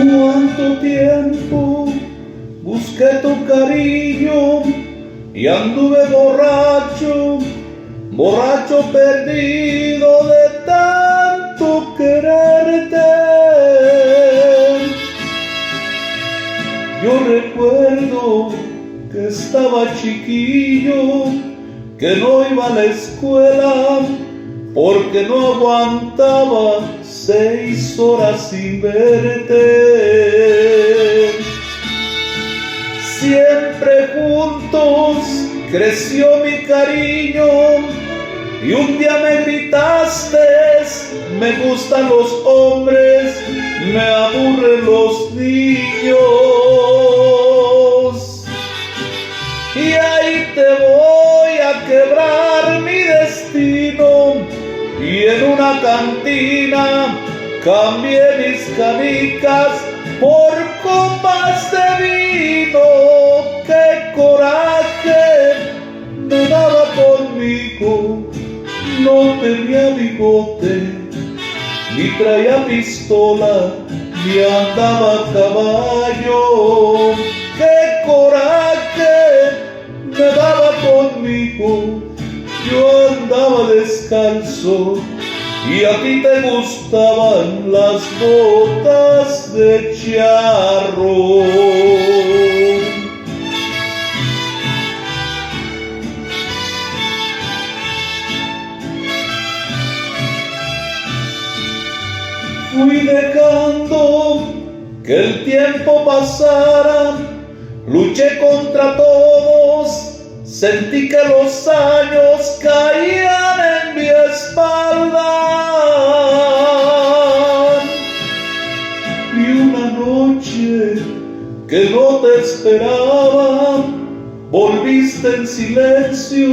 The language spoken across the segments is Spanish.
Cuánto tiempo busqué tu cariño y anduve borracho, borracho perdido de tanto quererte. Yo recuerdo que estaba chiquillo, que no iba a la escuela porque no aguantaba 6 horas sin verte. Siempre juntos creció mi cariño y un día me gritaste: me gustan los hombres, me aburren los niños. Y ahí te voy a quebrar mi destino, y en una cantina cambié mis canicas por copas de vino. ¡Qué coraje me daba conmigo! No tenía bigote, ni traía pistola, ni andaba a caballo. ¡Qué coraje me daba conmigo! Yo andaba descalzo y a ti te gustaban las botas de charro. Fui dejando que el tiempo pasara, luché contra todos, sentí que los años caían en mi espalda. Y una noche que no te esperaba, volviste en silencio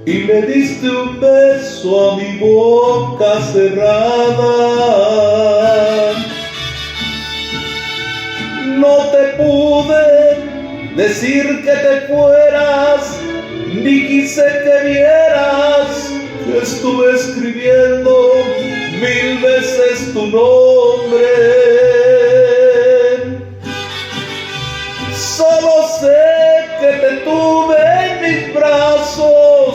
y me diste un beso a mi boca cerrada. No te pude decir que te fueras, ni quise que vieras que estuve escribiendo 1000 veces tu nombre. Solo sé que te tuve en mis brazos,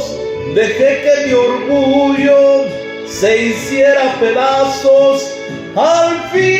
dejé que mi orgullo se hiciera pedazos al fin.